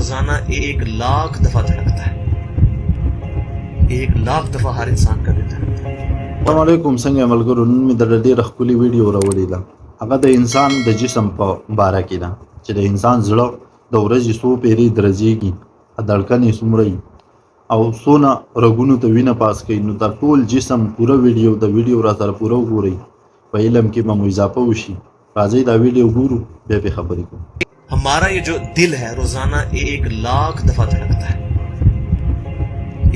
روزانہ 1,00,000 دفعہ دھڑکتا ہے. 1,00,000 دفعہ ہر انسان کا دل دھڑکتا ہے. السلام علیکم. څنګه ملګرو، نن مې د ډېره ښکلې ویډیو راوړې ده. هغه د انسان د جسم په باره کې ده چې د انسان زړه د ورځې څو پیرې درزېږي، دړکنې څومره وي او څونه رګونو ته وینه پاس کوي. نو د ټول جسم پوره ویډیو د ویډیو را سره پوره وګورئ، په علم کې به مو اضافه وشي. راځئ دا ویډیو ګورو، بیا پې خبرې کوو. ہمارا یہ جو دل ہے روزانہ 1,00,000 دفعہ دھڑکتا ہے.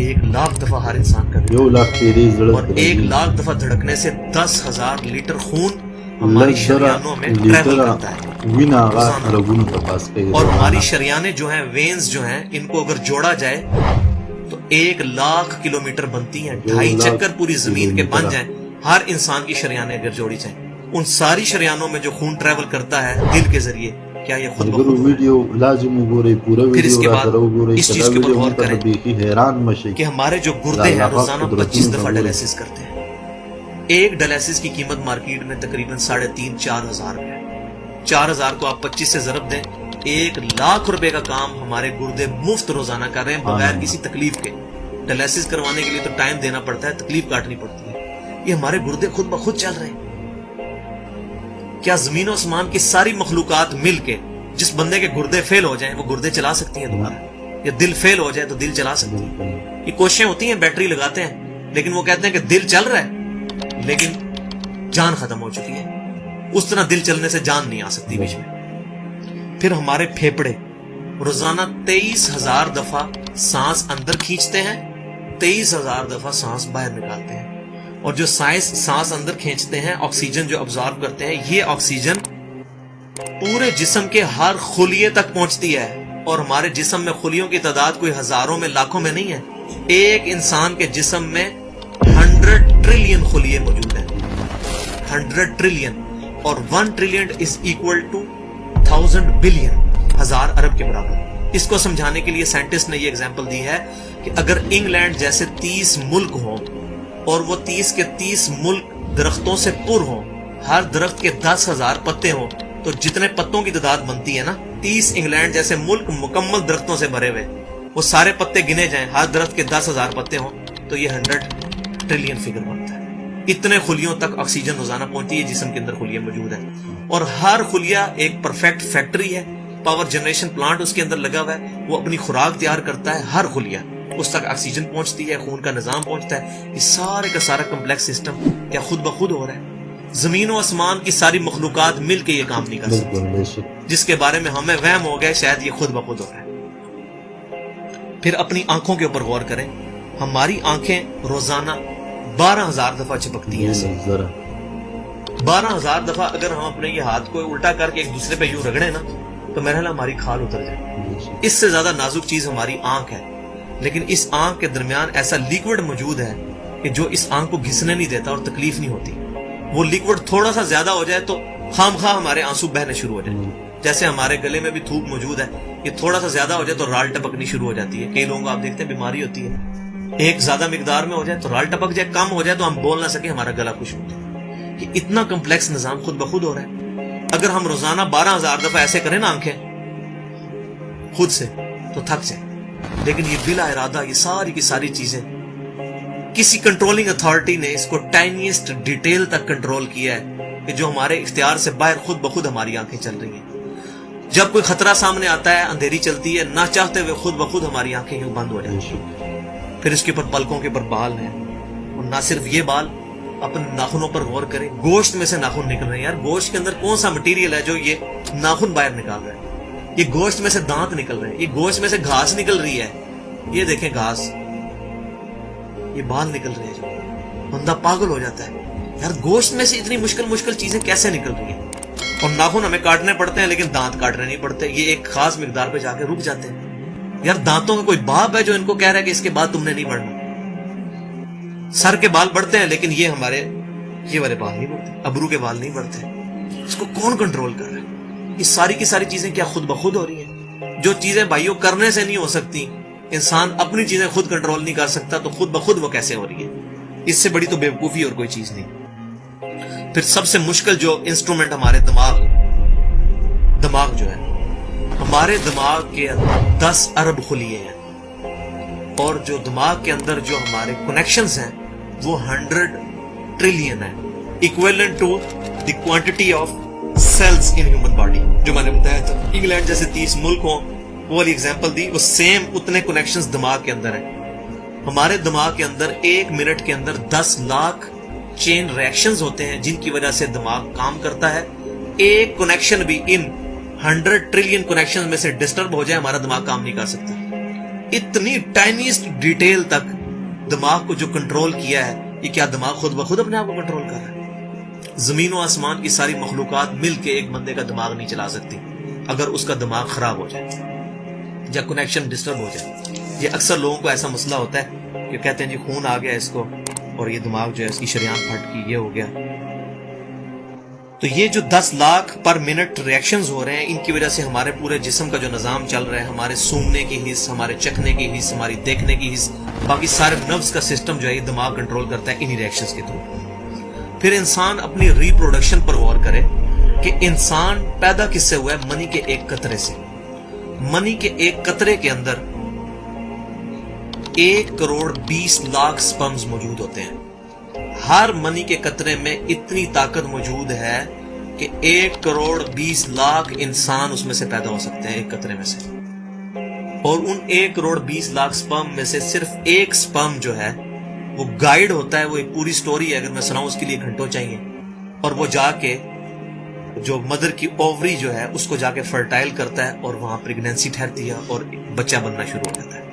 1,00,000 دفعہ ہر انسان کا دل، 1,00,000 پیرې زړه اور 1,00,000 دفعہ دھڑکنے سے 10,000 لیٹر خون ہماری شریانوں میں ٹریول کرتا ہے وینه هغه رګونو ته پاس کوي. اور ہماری شریانیں جو ہیں، وینز جو ہیں، ان کو اگر جوڑا جائے تو 1,00,000 کلومیٹر بنتی ہیں. 2.5 چکر پوری زمین کے بن جائیں ہر انسان کی شریانیں اگر جوڑی جائیں. ان ساری شریانوں میں جو خون ٹریول کرتا ہے دل کے ذریعے، کیا یہ خود بخود ویڈیو لازم وګورئ، پورا ویڈیو را سره وګورئ. اس چیز کے اوپر غور کریں بیخي حیران مشئ کہ ہمارے جو گردے ہیں روزانہ 25 دفعہ ڈائلیسس کرتے ہیں. ایک ڈائلیسس کی قیمت مارکیٹ میں تقریباً 3,500-4,000 روپے ہے. 4,000 کو آپ 25 سے ضرب دیں، 1,00,000 روپے کا کام ہمارے گردے مفت روزانہ کر رہے ہیں بغیر کسی تکلیف کے. ڈائلیسس کروانے کے لیے تو ٹائم دینا پڑتا ہے، تکلیف کاٹنی پڑتی ہے. یہ ہمارے گردے خود بخود چل رہے ہیں. کیا زمین و آسمان کی ساری مخلوقات مل کے جس بندے کے گردے فیل ہو جائیں وہ گردے چلا سکتی ہیں دوبارہ؟ یا دل فیل ہو جائے تو دل چلا سکتی ہیں؟ یہ کوششیں ہوتی ہیں، بیٹری لگاتے ہیں، لیکن وہ کہتے ہیں کہ دل چل رہا ہے لیکن جان ختم ہو چکی ہے. اس طرح دل چلنے سے جان نہیں آ سکتی بیچ میں. پھر ہمارے پھیپڑے روزانہ 23,000 دفعہ سانس اندر کھینچتے ہیں، 23,000 دفعہ سانس باہر نکالتے ہیں. اور جو سانس اندر کھینچتے ہیں، آکسیجن جو ابزارو کرتے ہیں، یہ آکسیجن پورے جسم کے ہر خلیے تک پہنچتی ہے. اور ہمارے جسم میں خلیوں کی تعداد کوئی ہزاروں میں لاکھوں میں نہیں ہے. ایک انسان کے جسم میں 100 ٹریلین خلیے موجود ہیں. 100 ٹریلین، اور 1 trillion is equal to 1000 billion, 1000 ارب کے برابر. اس کو سمجھانے کے لیے سائنٹسٹ نے یہ ایگزامپل دی ہے کہ اگر انگلینڈ جیسے 30 ملک ہوں اور وہ 30 کے 30 ملک درختوں سے پر ہوں، ہر درخت کے 10,000 پتے ہوں، تو جتنے پتوں کی تعداد بنتی ہے نا، 30 انگلینڈ جیسے ملک مکمل درختوں سے بھرے ہوئے، وہ سارے پتے گنے جائیں، ہر درخت کے 10,000 پتے ہوں، تو یہ 100 ٹریلین فگر بنتا ہے. اتنے خلیوں تک آکسیجن روزانہ پہنچتی ہے. جسم کے اندر خلیے موجود ہیں، اور ہر خلیہ ایک پرفیکٹ فیکٹری ہے. پاور جنریشن پلانٹ اس کے اندر لگا ہوا ہے، وہ اپنی خوراک تیار کرتا ہے. ہر خلیہ اس تک آکسیجن پہنچتی ہے، خون کا نظام پہنچتا ہے. یہ سارے کا سارا کمپلیکس سسٹم کیا خود بخود ہو رہا ہے؟ زمین و آسمان کی ساری مخلوقات مل کے یہ کام نہیں کر سکتی، جس کے بارے میں ہمیں وہم ہو گیا شاید یہ خود بخود ہو رہا ہے. پھر اپنی آنکھوں کے اوپر غور کریں. ہماری آنکھیں روزانہ 12,000 دفعہ چپکتی ہیں. 12,000 دفعہ اگر ہم اپنے یہ ہاتھ کو الٹا کر کے ایک دوسرے پہ یوں رگڑیں نا تو میرا خیال ہماری کھال اتر جائے. اس سے زیادہ نازک چیز ہماری آنکھ ہے. لیکن اس آنکھ کے درمیان ایسا لیکوڈ موجود ہے کہ جو اس آنکھ کو گھسنے نہیں دیتا اور تکلیف نہیں ہوتی. وہ لیکوڈ تھوڑا سا زیادہ ہو جائے تو خام خواہ ہمارے آنسو بہنے شروع ہو جائیں. جیسے ہمارے گلے میں بھی تھوک موجود ہے، یہ تھوڑا سا زیادہ ہو جائے تو رال ٹپکنی شروع ہو جاتی ہے. کئی لوگوں کو آپ دیکھتے ہیں بیماری ہوتی ہے، ایک زیادہ مقدار میں ہو جائے تو رال ٹپک جائے، کم ہو جائے تو ہم بول نہ سکیں، ہمارا گلا خشک ہو جائے. کہ اتنا کمپلیکس نظام خود بخود ہو رہا ہے. اگر ہم روزانہ 12,000 دفعہ ایسے کریں نا آنکھیں خود سے تو تھک جائیں. لیکن یہ بلا ارادہ یہ ساری کی ساری چیزیں کسی کنٹرولنگ اتھارٹی نے اس کو ٹائنیسٹ ڈیٹیل تک کنٹرول کیا ہے کہ جو ہمارے اختیار سے باہر خود بخود ہماری آنکھیں چل رہی ہیں. جب کوئی خطرہ سامنے آتا ہے، اندھیری چلتی ہے، نہ چاہتے ہوئے خود بخود ہماری آنکھیں یوں بند ہو جاتی ہیں. پھر اس کے اوپر پلکوں کے اوپر بال ہیں، اور نہ صرف یہ بال، اپنے ناخنوں پر غور کریں. گوشت میں سے ناخن نکل رہے ہیں. یار گوشت کے اندر کون سا مٹیریل ہے جو یہ ناخن باہر نکال رہا ہے؟ یہ گوشت میں سے دانت نکل رہے ہیں، یہ گوشت میں سے گھاس نکل رہی ہے. یہ دیکھیں گھاس، یہ بال نکل رہے ہیں. جو بندہ پاگل ہو جاتا ہے، یار گوشت میں سے اتنی مشکل چیزیں کیسے نکل رہی ہیں؟ اور ناخن ہمیں کاٹنے پڑتے ہیں لیکن دانت کاٹنے نہیں پڑتے. یہ ایک خاص مقدار پہ جا کے رک جاتے ہیں. یار دانتوں کا کوئی باپ ہے جو ان کو کہہ رہا ہے کہ اس کے بعد تم نے نہیں بڑھنا؟ سر کے بال بڑھتے ہیں لیکن یہ ہمارے یہ والے بال نہیں بڑھتے، ابرو کے بال نہیں بڑھتے. اس کو کون کنٹرول کر رہا ہے؟ یہ ساری کی ساری چیزیں کیا خود بخود ہو رہی ہیں؟ جو چیزیں بھائیوں کرنے سے نہیں ہو سکتی، انسان اپنی چیزیں خود کنٹرول نہیں کر سکتا، تو خود بخود وہ کیسے ہو رہی ہے؟ اس سے بڑی تو بیوقوفی اور کوئی چیز نہیں. پھر سب سے مشکل جو انسٹرومنٹ ہمارے دماغ جو ہے، ہمارے دماغ کے 10 ارب خلیے ہیں، اور جو دماغ کے اندر جو ہمارے کنیکشنز ہیں وہ 100 ٹریلین ہیں، equivalent to the quantity of cells in human body. جو میں نے بتایا تھا انگلینڈ جیسے 30 ملک ہوں، وہ والی ایگزامپل دی، وہ سیم اتنے کنیکشنز دماغ کے اندر ہیں. ہمارے دماغ کے اندر 1 منٹ کے اندر 10 لاکھ چین ریئیکشنز ہوتے ہیں جن کی وجہ سے دماغ کام کرتا ہے. ایک کنیکشن بھی ان 100 ٹریلین کنیکشن میں سے ڈسٹرب ہو جائے ہمارا دماغ کام نہیں کر سکتا. اتنی ٹائنیسٹ ڈیٹیل تک دماغ کو جو کنٹرول کیا ہے، یہ کیا دماغ خود بخود اپنے آپ کو کنٹرول کر رہا ہے؟ زمین و آسمان کی ساری مخلوقات مل کے ایک بندے کا دماغ نہیں چلا سکتی اگر اس کا دماغ خراب ہو جائے یا کنیکشن ڈسٹرب ہو جائے. یہ اکثر لوگوں کو ایسا مسئلہ ہوتا ہے کہ کہتے ہیں جی خون آ گیا اس کو، اور یہ دماغ جو ہے اس کی شریان پھٹ گئی، یہ ہو گیا. تو یہ جو 10 لاکھ پر منٹ ریئیکشنز ہو رہے ہیں، ان کی وجہ سے ہمارے پورے جسم کا جو نظام چل رہا ہے، ہمارے سونگنے کی حص، ہمارے چکھنے کی حص، ہماری دیکھنے کی حص، باقی سارے نروز کا سسٹم جو ہے یہ دماغ کنٹرول کرتا ہے انہی ریئیکشنز کے تھرو. پھر انسان اپنی ریپروڈکشن پر غور کرے کہ انسان پیدا کس سے ہوا ہے؟ منی کے ایک قطرے سے. منی کے ایک قطرے کے اندر 1 کروڑ 20 لاکھ سپرمز موجود ہوتے ہیں. ہر منی کے قطرے میں اتنی طاقت موجود ہے کہ 1 کروڑ 20 لاکھ انسان اس میں سے پیدا ہو سکتے ہیں ایک قطرے میں سے. اور ان 1 کروڑ 20 لاکھ سپرم میں سے صرف ایک سپرم جو ہے وہ گائیڈ ہوتا ہے. وہ ایک پوری سٹوری ہے، اگر میں سناؤں اس کے لیے گھنٹوں چاہیے. اور وہ جا کے جو مدر کی اووری جو ہے اس کو جا کے فرٹائل کرتا ہے، اور وہاں پریگنینسی ٹھہرتی ہے اور بچہ بننا شروع ہو جاتا ہے.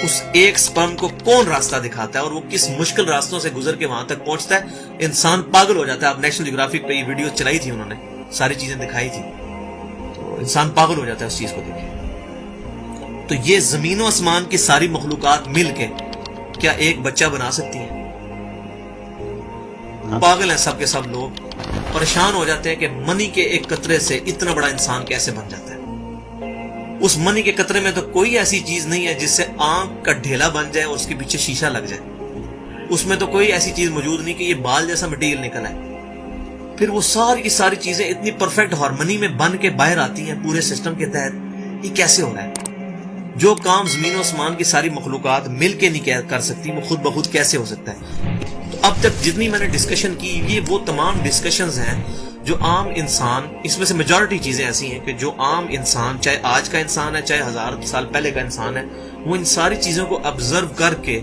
اس ایک سپرم کو کون راستہ دکھاتا ہے اور وہ کس مشکل راستوں سے گزر کے وہاں تک پہنچتا ہے، انسان پاگل ہو جاتا ہے. اب نیشنل جیوگرافک پہ یہ ویڈیو چلائی تھی، انہوں نے ساری چیزیں دکھائی تھی، تو انسان پاگل ہو جاتا ہے اس چیز کو دیکھ کے. تو یہ زمین و آسمان کی ساری مخلوقات مل کے کیا ایک بچہ بنا سکتی ہیں؟ پاگل ہیں سب کے سب لوگ، پریشان ہو جاتے ہیں کہ منی کے ایک قطرے سے اتنا بڑا انسان کیسے بن جاتا ہے. اس منی کے قطرے میں تو کوئی ایسی چیز نہیں ہے جس سے آنکھ کا ڈھیلا بن جائے اور اس کے پیچھے شیشہ لگ جائے. اس میں تو کوئی ایسی چیز موجود نہیں کہ یہ بال جیسا مٹیریل نکل آئے. پھر وہ ساری کی ساری چیزیں اتنی پرفیکٹ ہارمنی میں بن کے باہر آتی ہیں پورے سسٹم کے تحت. یہ کیسے ہو رہا ہے؟ جو کام زمین و آسمان کی ساری مخلوقات مل کے نہیں کر سکتی، وہ خود بخود کیسے ہو سکتا ہے؟ تو اب تک جتنی میں نے ڈسکشن کی، یہ وہ تمام ڈسکشنز ہیں جو عام انسان، اس میں سے میجورٹی چیزیں ایسی ہیں کہ جو عام انسان، چاہے آج کا انسان ہے چاہے 1000 سال پہلے کا انسان ہے، وہ ان ساری چیزوں کو آبزرو کر کے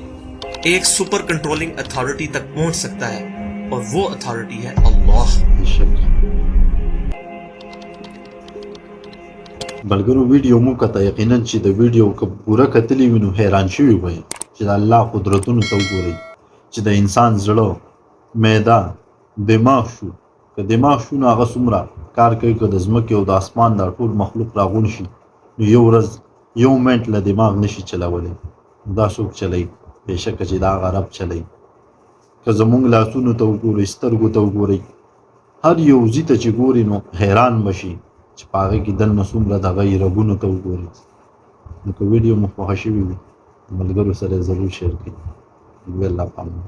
ایک سپر کنٹرولنگ اتھارٹی تک پہنچ سکتا ہے، اور وہ اتھارٹی ہے اللہ. بلکې ویډیو مو کته یقینا چې د ویډیو که پوره کتلی وي نو حیران شوي وئ چې د الله قدرتونو ته وګورئ چې د انسان زړه، معده، دماغ شو، که دماغ شو نو هغه څومره کار کوي، که د ځمکې او د اسمان دا ټول مخلوق راغونډ شي نو یو ورځ یو منټ له دماغ نشي چلولی. دا څوک چلوي؟ بېشکه چې دا هغه رب چلوي. که زمونږ لاسونو ته وګورئ، سترګو ته وګورئ، هر یو ځي ته چې ګوري نو حیران بشي چې په هغې کې دننه څومره د هغه رګونو ته وګورئ. نو که ویډیو مو خوښه شوي وي ملګرو سره یې ضرور شیر کړئ. الله پامان.